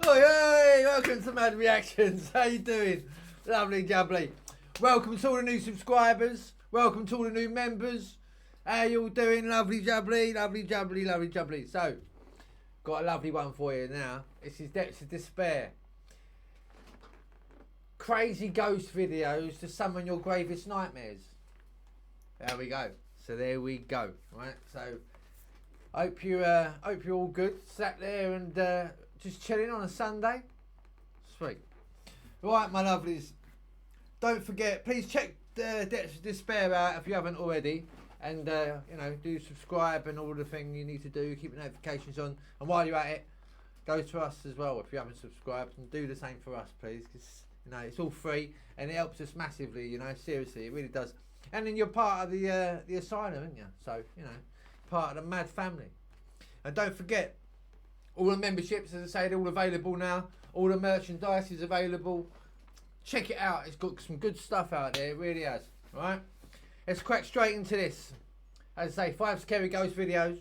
Oi, oi, welcome to M.A.D Reactions. How you doing? Lovely jubbly. Welcome to all the new subscribers. Welcome to all the new members. How you all doing? Lovely jubbly, lovely jubbly, lovely jubbly. So, got a lovely one for you now. This is Depths of Despair. Crazy ghost videos to summon your gravest nightmares. There we go. So there we go. Right. So hope you're all good. Sat there and just chilling on a Sunday. Sweet. Right, my lovelies. Don't forget. Please check the Depths of Despair out if you haven't already. And you know, do subscribe and all the thing you need to do. Keep the notifications on. And while you're at it, go to us as well if you haven't subscribed, and do the same for us, please. Because you know it's all free and it helps us massively. You know, seriously, it really does. And then you're part of the asylum, aren't you? So you know, part of the M.A.D family. And don't forget, all the memberships, as I say, they're all available now. All the merchandise is available. Check it out. It's got some good stuff out there. It really has. Right. Let's crack straight into this. As I say, 5 scary ghost videos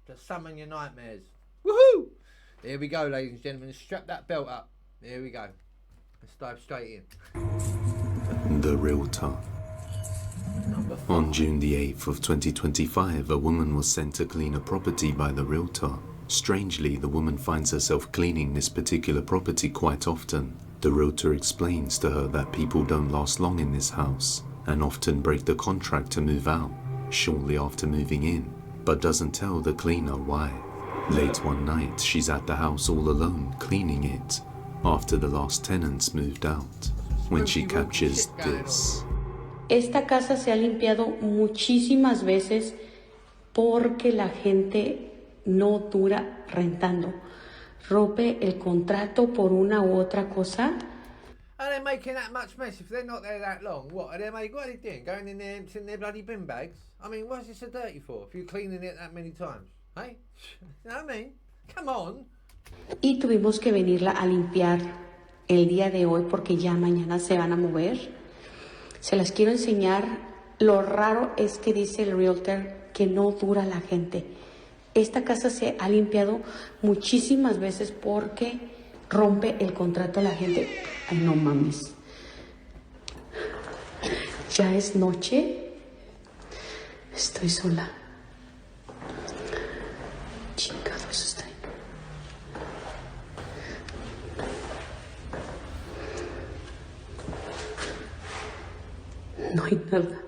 to summon your nightmares. Woohoo! Here we go, ladies and gentlemen. Strap that belt up. Here we go. Let's dive straight in. The Realtor. On June the 8th of 2025, a woman was sent to clean a property by the Realtor. Strangely, the woman finds herself cleaning this particular property quite often. The Realtor explains to her that people don't last long in this house and often break the contract to move out shortly after moving in, but doesn't tell the cleaner why. Late one night, she's at the house all alone cleaning it after the last tenants moved out when she captures this. Esta casa se ha limpiado muchísimas veces porque la gente no dura rentando. Rompe el contrato por una u otra cosa. Are they making that much mess if they're not there that long? What are they doing? Going in there emptying their bloody bin bags? I mean, what's it so dirty for if you're cleaning it that many times? Hey? You know what I mean? Come on. Y tuvimos que venirla a limpiar el día de hoy porque ya mañana se van a mover. Se las quiero enseñar. Lo raro es que dice el realtor que no dura la gente. Esta casa se ha limpiado muchísimas veces porque rompe el contrato a la gente. Ay, no mames. Ya es noche. Estoy sola. Chingados, está ahí. No hay nada.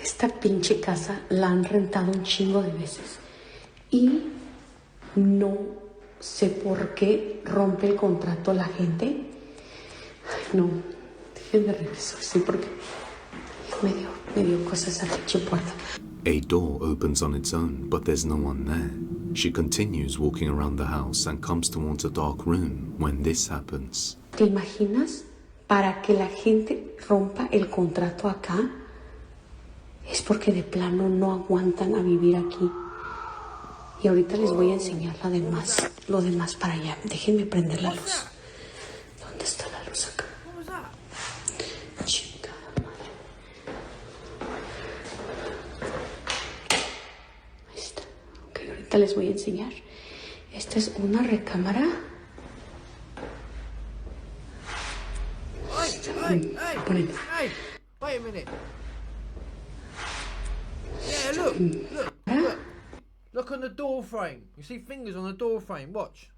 Esta pinche casa la han rentado un chingo de veces. Y no sé por qué rompe el contrato a la gente. Ay, no, déjenme regresar, sí, porque me dio cosas a la pinche puerta. A door opens on its own, but there's no one there. She continues walking around the house and comes towards a dark room when this happens. ¿Te imaginas? Para que la gente rompa el contrato acá, es porque de plano no aguantan a vivir aquí. Y ahorita les voy a enseñar lo demás para allá. Déjenme prender la luz. ¿Dónde está la luz acá? Chingada madre. Ahí está. Ok, ahorita les voy a enseñar. Esta es una recámara. Hey, wait a minute. Yeah, look on the door frame. You see fingers on the door frame. Watch.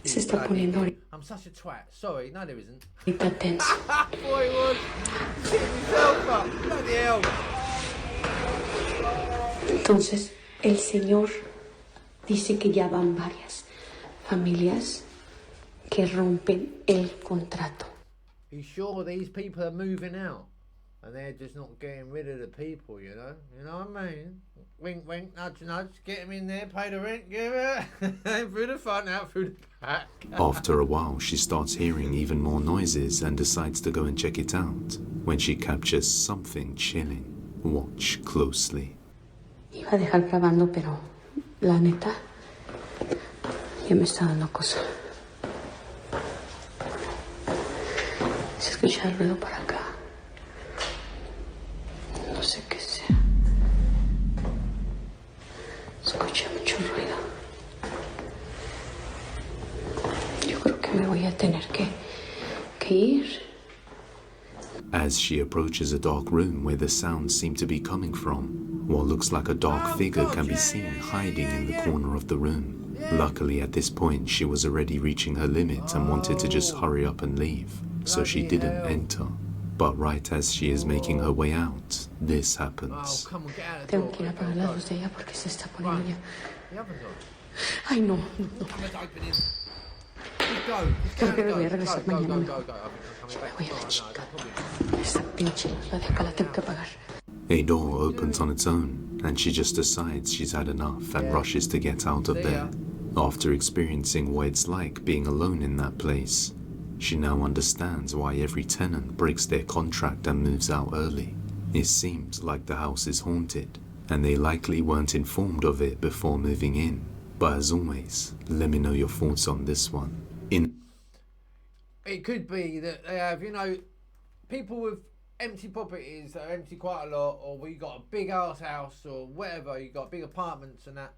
Se está poniendo ahorita. I'm such a twat. Sorry, no there isn't. Ahorita tenso. Boy, was shitting himself up. Bloody hell. Entonces, el señor dice que ya van varias familias que rompen el contrato. You sure these people are moving out and they're just not getting rid of the people, you know? You know what I mean? Wink, wink, nudge, nudge, get them in there, pay the rent, give it through the front, out through the back. After a while, she starts hearing even more noises and decides to go and check it out when she captures something chilling. Watch closely. Iba a dejar grabando, pero la neta ya me está dando cosa. Se escucha el ruido para acá. No sé qué sea. Escucho mucho ruido. Yo creo que me voy a tener que ir. As she approaches a dark room where the sounds seem to be coming from, what looks like a dark figure can be seen hiding in the corner of the room. Luckily, at this point, she was already reaching her limit and wanted to just hurry up and leave, so she didn't enter. But right as she is making her way out, this happens. Tengo que ir a apagar la luz de ella porque se está poniendo ya. Ay, no. Creo que me voy a regresar mañana. Me voy a la chica. Esa pinche la de acá la tengo que apagar. A door opens on its own, and she just decides she's had enough and rushes to get out of there. After experiencing what it's like being alone in that place, she now understands why every tenant breaks their contract and moves out early. It seems like the house is haunted, and they likely weren't informed of it before moving in. But as always, let me know your thoughts on this one. It could be that they have, people with empty properties that are empty quite a lot, or we got a big ass house or whatever, you got big apartments and that.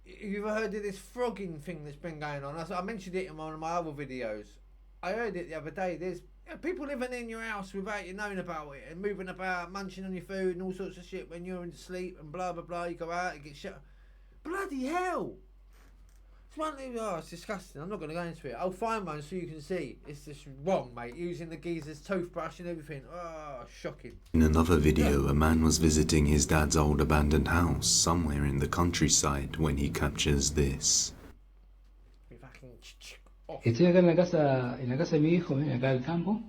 You've heard of this frogging thing that's been going on? I mentioned it in one of my other videos. I heard it the other day. There's people living in your house without you knowing about it and moving about, munching on your food and all sorts of shit when you're in sleep and blah blah blah. You go out, it gets shut. Bloody hell! It's one thing. Oh, it's disgusting. I'm not going to go into it. I'll find one so you can see. It's just wrong, mate. Using the geezer's toothbrush and everything. Oh, shocking. In another video, a man was visiting his dad's old abandoned house somewhere in the countryside when he captures this. Estoy acá en la casa de mi hijo, acá al campo.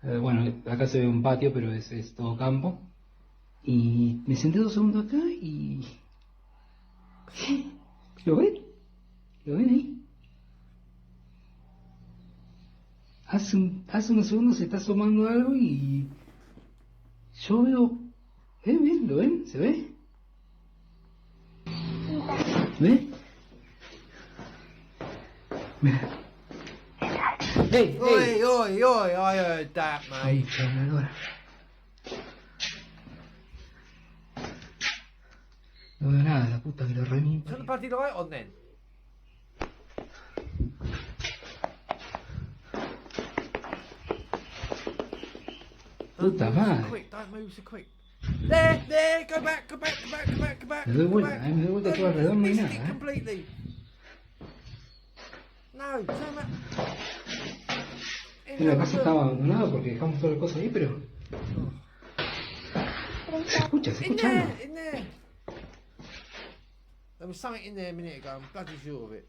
Bueno, acá se ve un patio, pero es todo campo. Y me senté 2 segundos acá y... ¿Lo ven? ¿Lo ven ahí? Hace unos segundos se está asomando algo y... Yo veo... ¿Ven? ¿Lo ven? ¿Se ve? ¿Ve? Mira. Hey, hey. Oi, I heard that, mate. No veo nada, la puta que lo remí. Turn the bloody light on then. Puta madre. Quick, don't move so quick. There, go back. Me doy vuelta todo alrededor, no hay nada, Completely. No, turn back. La casa estaba abandonada porque dejamos todas las cosas ahí, pero... Se escucha algo. In there. There was something in there a minute ago, I'm bloody sure of it.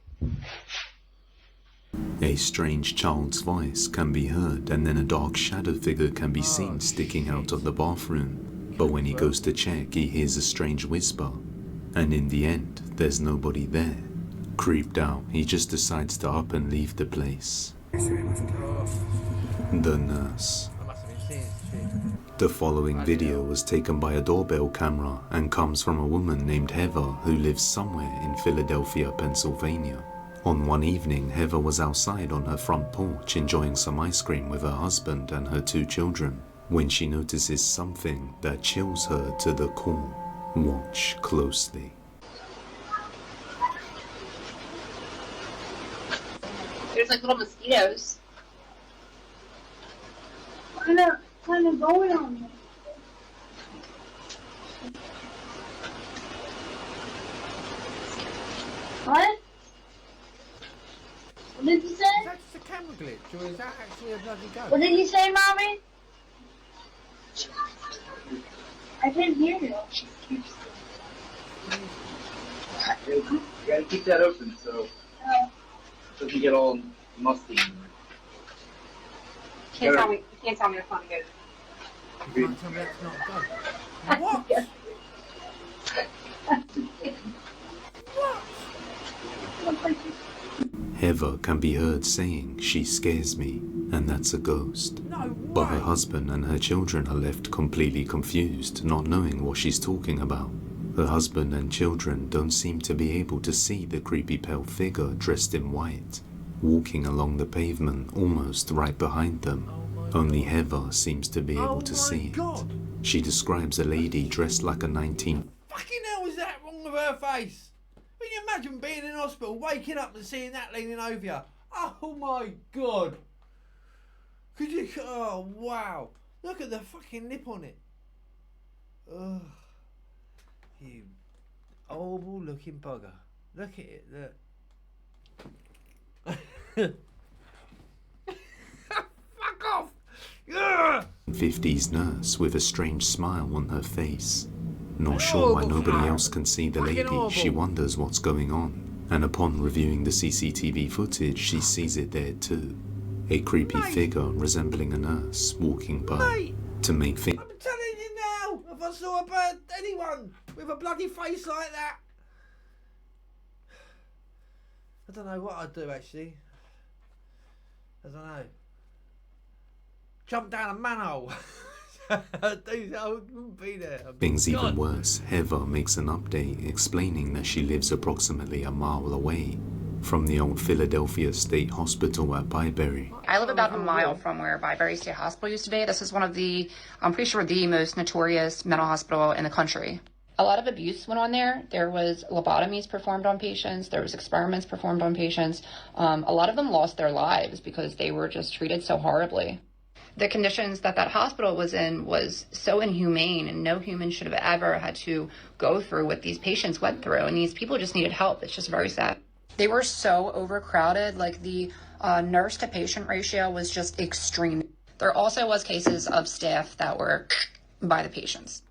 A strange child's voice can be heard, and then a dark shadow figure can be seen sticking out of the bathroom. But when he goes to check, he hears a strange whisper, and in the end, there's nobody there. Creeped out, he just decides to up and leave the place. The nurse. The following video was taken by a doorbell camera and comes from a woman named Heather who lives somewhere in Philadelphia, Pennsylvania. On one evening, Heather was outside on her front porch enjoying some ice cream with her husband and her 2 children when she notices something that chills her to the core. Watch closely. There's like little mosquitoes. Kind of going on there. What? What did you say? Is that just a camera glitch, or is that actually a bloody ghost? What did you say, Mommy? I didn't hear you. You gotta keep that open so it doesn't get all musty. You can't tell me it's not good. You can't tell me that's not a ghost. What? Heather can be heard saying, "She scares me," and that's a ghost. No way. But her husband and her children are left completely confused, not knowing what she's talking about. Her husband and children don't seem to be able to see the creepy pale figure dressed in white, walking along the pavement almost right behind them. Only Heather seems to be able to see it. She describes a lady dressed like a 19... Fucking hell was that wrong with her face? Can you imagine being in hospital, waking up and seeing that leaning over you? Oh my God. Could you? Oh wow. Look at the fucking lip on it. Ugh. You horrible looking bugger. Look at it, look. Fuck off! Ugh. 50s nurse with a strange smile on her face. Not sure why nobody else can see the lady, she wonders what's going on. And upon reviewing the CCTV footage, she sees it there too. A creepy figure resembling a nurse walking by. To make things... I'm telling you now, if I saw anyone with a bloody face like that, I don't know what I'd do actually. I don't know. Jump down a manhole. I wouldn't be there. Things even worse, Heather makes an update explaining that she lives approximately a mile away from the old Philadelphia State Hospital at Byberry. I live about a mile from where Byberry State Hospital used to be. This is one of the, I'm pretty sure, the most notorious mental hospital in the country. A lot of abuse went on there. There was lobotomies performed on patients. There was experiments performed on patients. A lot of them lost their lives because they were just treated so horribly. The conditions that hospital was in was so inhumane, and no human should have ever had to go through what these patients went through. And these people just needed help. It's just very sad. They were so overcrowded. Like the nurse to patient ratio was just extreme. There also was cases of staff that were by the patients.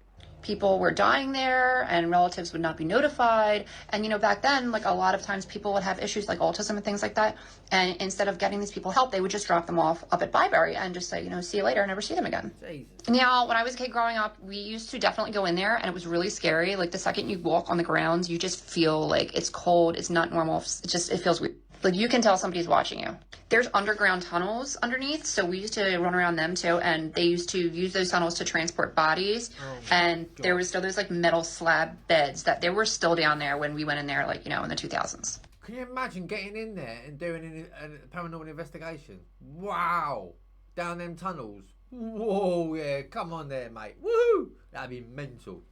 People were dying there and relatives would not be notified. And, you know, back then, like a lot of times people would have issues like autism and things like that. And instead of getting these people help, they would just drop them off up at Byberry and just say, you know, see you later, and never see them again. Jesus. Now, when I was a kid growing up, we used to definitely go in there and it was really scary. Like the second you walk on the grounds, you just feel like it's cold. It's not normal. It feels weird. Like you can tell somebody's watching you. There's underground tunnels underneath, so we used to run around them too, and they used to use those tunnels to transport bodies. And there was still those like metal slab beds that they were still down there when we went in there, like, you know, in the 2000s. Can you imagine getting in there and doing a paranormal investigation? Wow, down them tunnels. Whoa, yeah, come on there, mate. Woohoo! That'd be mental.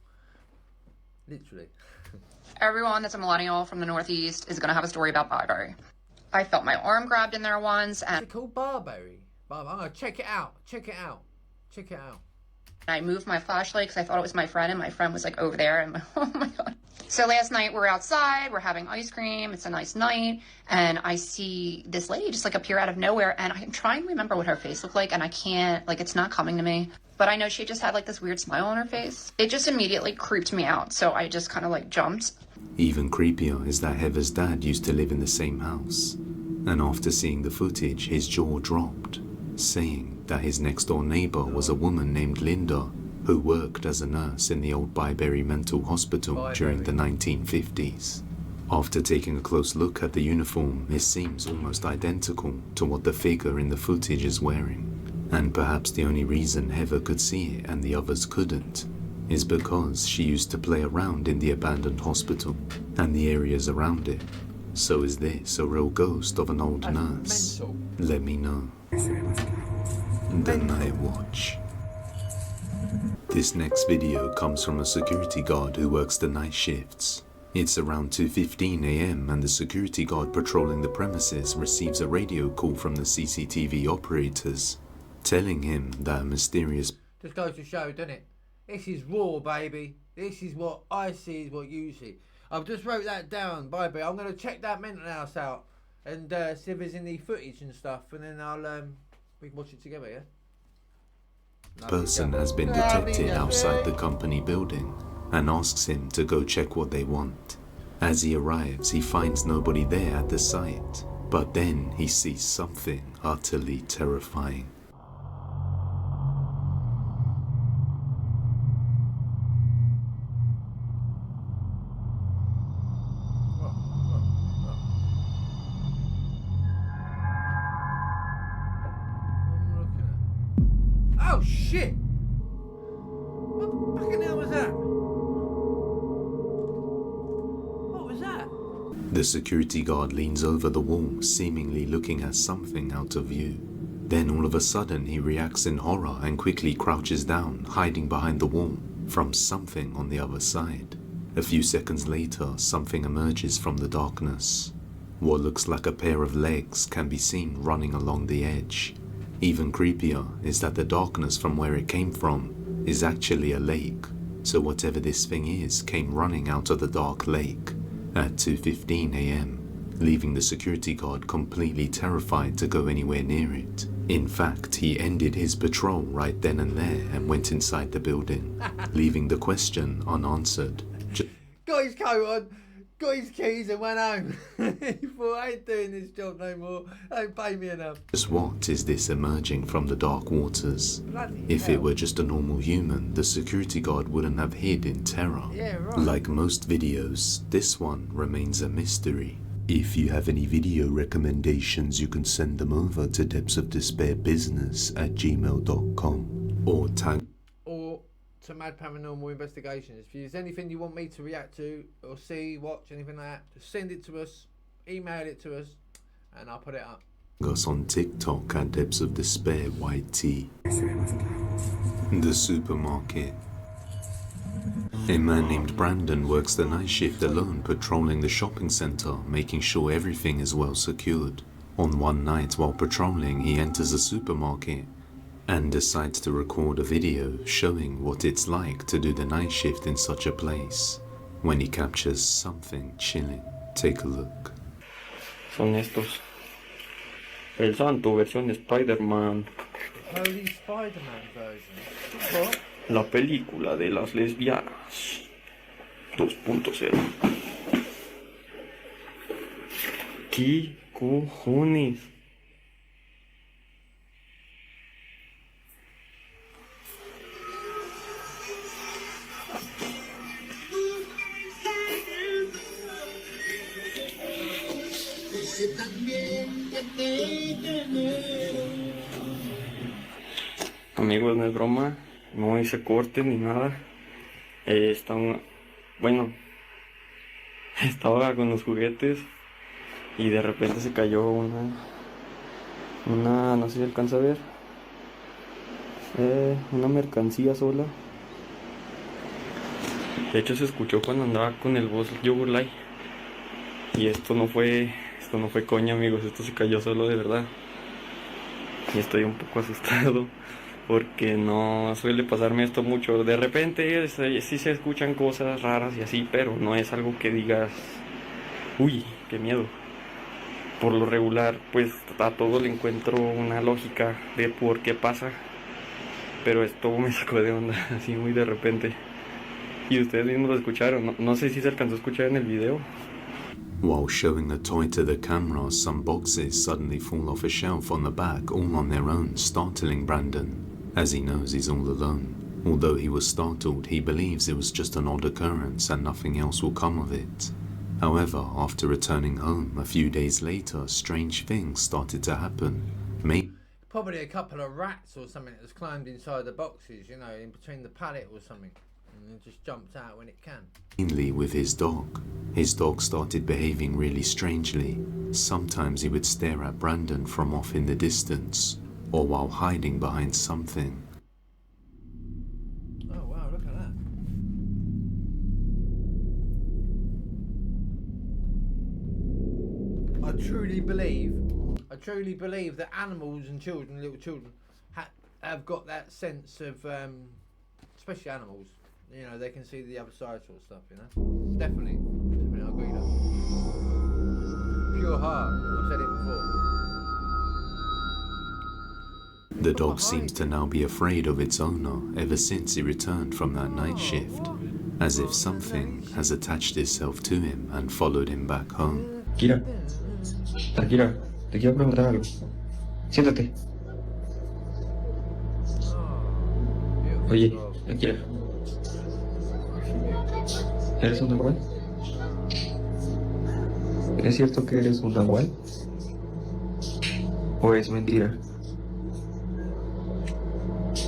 Literally. Everyone that's a millennial from the Northeast is going to have a story about Byberry. I felt my arm grabbed in there once, and... Is it called Barberry? I'm going to check it out. Check it out. Check it out. I moved my flashlight because I thought it was my friend, and my friend was like over there, and oh my God. So last night we're outside, we're having ice cream, it's a nice night, and I see this lady just like appear out of nowhere, and I'm trying to remember what her face looked like, and I can't, like, it's not coming to me. But I know she just had like this weird smile on her face. It just immediately creeped me out, so I just kind of like jumped. Even creepier is that Heather's dad used to live in the same house, and after seeing the footage, his jaw dropped, saying that his next door neighbor was a woman named Linda, who worked as a nurse in the old Byberry Mental Hospital during the 1950s. After taking a close look at the uniform, it seems almost identical to what the figure in the footage is wearing. And perhaps the only reason Heather could see it and the others couldn't is because she used to play around in the abandoned hospital and the areas around it. So is this a real ghost of an old nurse? Mental. Let me know. The Night Watch. This next video comes from a security guard who works the night shifts. It's around 2:15 AM and the security guard patrolling the premises receives a radio call from the CCTV operators, telling him that a mysterious... Just goes to show, doesn't it? This is raw, baby. This is what I see, is what you see. I've just wrote that down, baby. I'm going to check that mental house out and see if there's any footage and stuff, and then we can watch it together, yeah? person has been detected outside the company building and asks him to go check what they want. As he arrives, he finds nobody there at the site, but then he sees something utterly terrifying. Oh shit! What the fucking hell was that? What was that? The security guard leans over the wall, seemingly looking at something out of view. Then all of a sudden he reacts in horror and quickly crouches down, hiding behind the wall from something on the other side. A few seconds later, something emerges from the darkness. What looks like a pair of legs can be seen running along the edge. Even creepier is that the darkness from where it came from is actually a lake. So whatever this thing is came running out of the dark lake at 2:15 a.m, leaving the security guard completely terrified to go anywhere near it. In fact, he ended his patrol right then and there and went inside the building, leaving the question unanswered. Got his coat on, got his keys and went home. He thought, I ain't doing this job no more. Don't pay me enough. Just what is this emerging from the dark waters? Bloody If hell. it were just a normal human, the security guard wouldn't have hid in terror. Yeah, right. Like most videos, this one remains a mystery. If you have any video recommendations, you can send them over to depthsofdespairbusiness@gmail.com or tag Or to M.A.D Paranormal Investigations. If there's anything you want me to react to or see, watch, anything like that, just send it to us, email it to us, and I'll put it up. us on TikTok at depthsofdespair.yt. The supermarket. A man named Brandon works the night shift alone, patrolling the shopping center, making sure everything is well secured. On one night while patrolling, he enters a supermarket and decides to record a video showing what it's like to do the night shift in such a place. When he captures something chilling, take a look. Son estos. El Santo, versión Spider-Man. Holy Spider-Man version. What? La película de las lesbianas. 2.0. ¿Qué cojones? Amigos, no es broma, no hice corte ni nada. Bueno, estaba con los juguetes y de repente se cayó una, no sé si alcanza a ver, una mercancía sola. De hecho se escuchó cuando andaba con el boss Yogurlai. Y esto no fue coña, amigos, esto se cayó solo de verdad. Y estoy un poco asustado porque no suele pasarme esto mucho. De repente sí se escuchan cosas raras y así, pero no es algo que digas, uy, qué miedo. Por lo regular, pues a todo le encuentro una lógica de por qué pasa, pero esto me sacó de onda, así muy de repente. Y ustedes mismos lo escucharon, no sé si se alcanzó a escuchar en el video. While showing a toy to the camera, some boxes suddenly fall off a shelf on the back, all on their own, startling Brandon, as he knows he's all alone. Although he was startled, he believes it was just an odd occurrence and nothing else will come of it. However, after returning home a few days later, strange things started to happen. Probably a couple of rats or something that's climbed inside the boxes, you know, in between the pallet or something. And it just jumps out when it can. Mainly with his dog. His dog started behaving really strangely. Sometimes he would stare at Brandon from off in the distance, or while hiding behind something. Oh wow, look at that. I truly believe that animals and children, little children, have got that sense of, especially animals. You know, they can see the other side sort of stuff, you know. Definitely I agree with that. Pure heart, I've said it before. The dog seems to now be afraid of its owner ever since he returned from that night shift, as if something has attached itself to him and followed him back home. Kira, tranquila, te quiero preguntar algo. Siéntate. Oye, tranquila. ¿Eres un nahual? ¿Es cierto que eres un nahual? ¿O es mentira?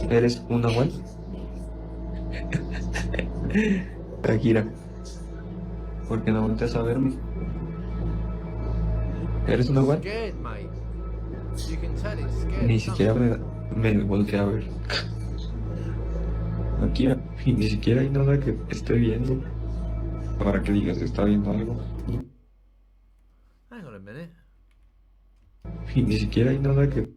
¿Eres un nahual? Akira, ¿por qué no volteas a verme? ¿Eres un nahual? Scared, mate. You can tell it's scared. Ni siquiera me volteé a ver. Akira, y ni siquiera hay nada que esté viendo. para que digas, está viendo algo. Hang on a minute. Y ni siquiera hay nada que...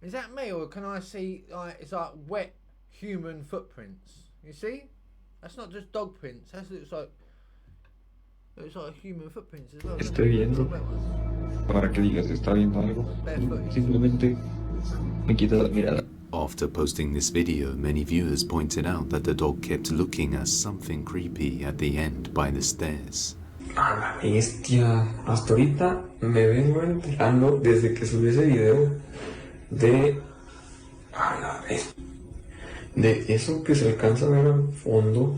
Is that me, or can I see, like, it's like wet human footprints? You see? That's not just dog prints. That looks like human footprints as well. Estoy viendo para que digas, está viendo algo. Y simplemente me quita la mirada. After posting this video, many viewers pointed out that the dog kept looking at something creepy at the end by the stairs. A la bestia. Hasta ahorita me vengo enterando desde que subí ese video de... A la bestia. De eso que se alcanza a ver al fondo.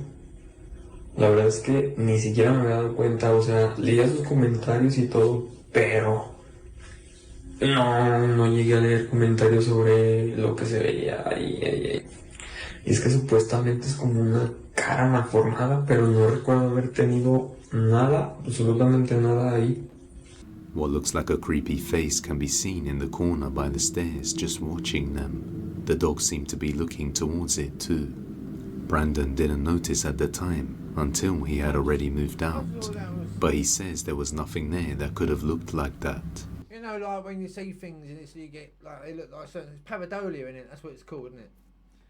La verdad es que ni siquiera me había dado cuenta. O sea, leía sus comentarios y todo, pero... No llegué a leer comentarios sobre lo que se veía ahí. Y es que supuestamente es como una cara malformada, pero no recuerdo haber tenido nada, absolutamente nada ahí. What looks like a creepy face can be seen in the corner by the stairs, just watching them. The dog seemed to be looking towards it too. Brandon didn't notice at the time, until he had already moved out. But he says there was nothing there that could have looked like that. You know, like when you see things in it, so you get, like, they look like certain... It's pareidolia in it, that's what it's called, isn't it?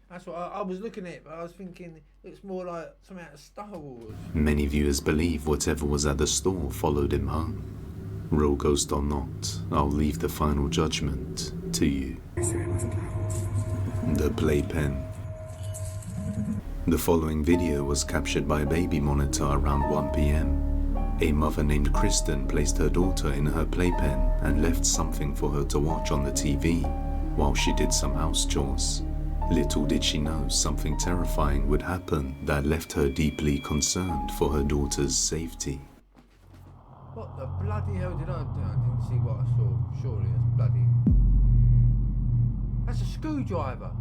That's what I was looking at, but I was thinking it looks more like something out of Star Wars. Many viewers believe whatever was at the store followed him home. Real ghost or not, I'll leave the final judgment to you. The playpen. The following video was captured by a baby monitor around 1 p.m. A mother named Kristen placed her daughter in her playpen and left something for her to watch on the TV while she did some house chores. Little did she know something terrifying would happen that left her deeply concerned for her daughter's safety. What the bloody hell did I do? I didn't see what I saw. Surely it's bloody... That's a screwdriver.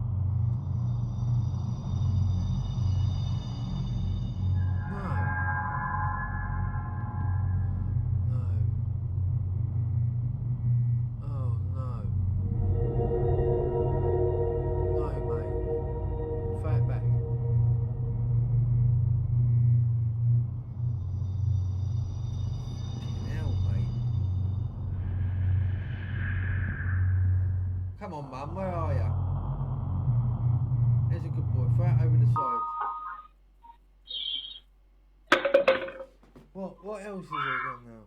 Come on, Mum, where are you? There's a good boy. Throw it over the side. What else is there gone now?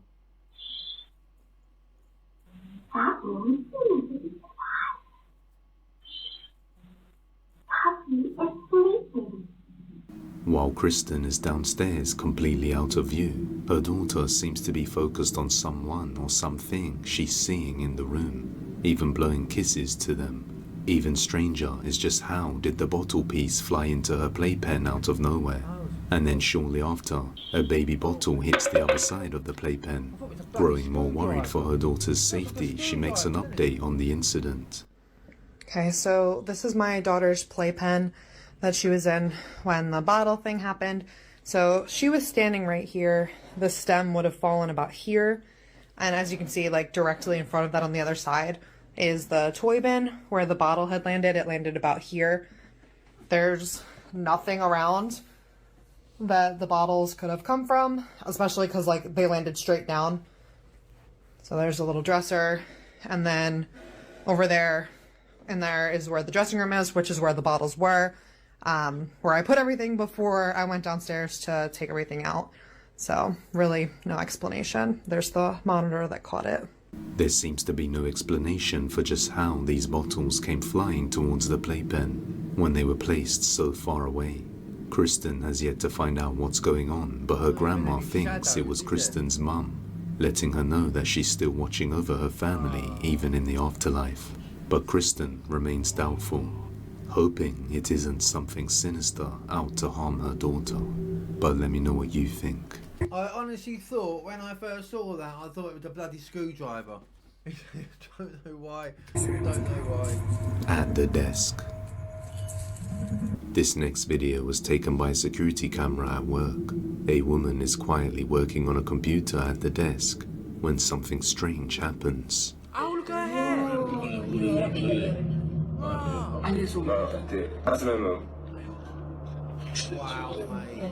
While Kristen is downstairs completely out of view, her daughter seems to be focused on someone or something she's seeing in the room, even blowing kisses to them. Even stranger is just how did the bottle piece fly into her playpen out of nowhere? And then shortly after, a baby bottle hits the other side of the playpen. Growing more worried for her daughter's safety, she makes an update on the incident. Okay, so this is my daughter's playpen that she was in when the bottle thing happened. So she was standing right here. The stem would have fallen about here. And as you can see, like directly in front of that on the other side is the toy bin where the bottle had landed. It landed about here. There's nothing around that the bottles could have come from, especially because like they landed straight down. So there's a little dresser, and then over there, in there is where the dressing room is, which is where the bottles were, where I put everything before I went downstairs to take everything out. So really no explanation. There's the monitor that caught it. There seems to be no explanation for just how these bottles came flying towards the playpen when they were placed so far away. Kristen has yet to find out what's going on, but her grandma thinks it was Kristen's mum, letting her know that she's still watching over her family even in the afterlife. But Kristen remains doubtful, hoping it isn't something sinister out to harm her daughter. But let me know what you think. I honestly thought, when I first saw that, I thought it was a bloody screwdriver. I don't know why. At the desk. This next video was taken by a security camera at work. A woman is quietly working on a computer at the desk when something strange happens. Oh, look at her hair! Wow, mate.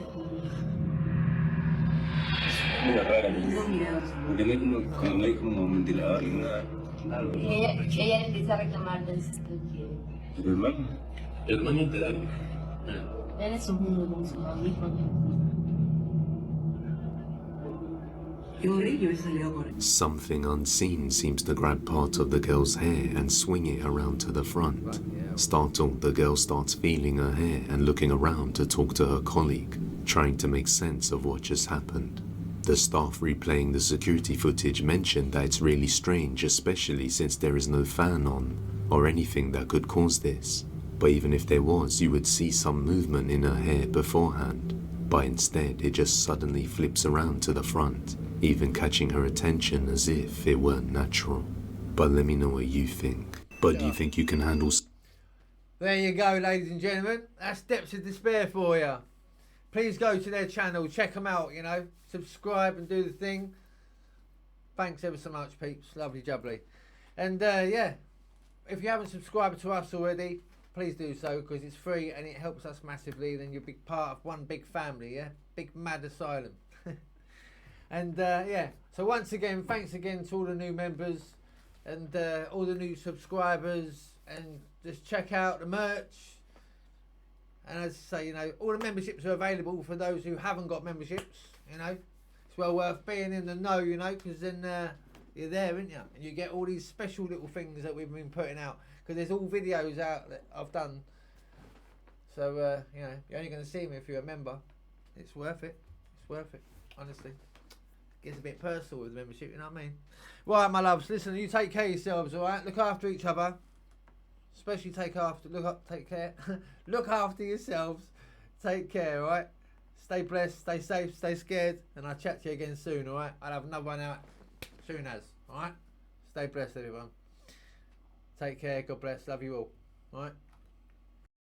Era rara. Porque no hay como, no hay como un ventilador ni nada. Ella le empieza a reclamar del ¿Tu hermano? El hermano te da. él es un mundo con sus audífonos. Something unseen seems to grab part of the girl's hair and swing it around to the front. Startled, the girl starts feeling her hair and looking around to talk to her colleague, trying to make sense of what just happened. The staff replaying the security footage mentioned that it's really strange, especially since there is no fan on or anything that could cause this. But even if there was, you would see some movement in her hair beforehand. But instead, it just suddenly flips around to the front, even catching her attention as if it weren't natural. But let me know what you think. But do you think you can handle... There you go, ladies and gentlemen. That's Depths of Despair for you. Please go to their channel, check them out, you know. Subscribe and do the thing. Thanks ever so much, peeps. Lovely jubbly. And yeah, if you haven't subscribed to us already, please do so, because it's free and it helps us massively. Then you'll be part of one big family, yeah? Big mad asylum. And yeah, so once again, thanks again to all the new members and all the new subscribers, and just check out the merch. And as I say, you know, all the memberships are available for those who haven't got memberships, you know. It's well worth being in the know, you know, because then you're there, aren't you? And you get all these special little things that we've been putting out, because there's all videos out that I've done. So, you know, you're only going to see them if you're a member. It's worth it. It's worth it, honestly. Gets a bit personal with the membership, you know what I mean? Right, my loves, listen, you take care of yourselves, alright? Look after each other. Especially take care. Look after yourselves. Take care, alright? Stay blessed, stay safe, stay scared, and I'll chat to you again soon, alright? I'll have another one out soon as, alright? Stay blessed, everyone. Take care, God bless, love you all, alright?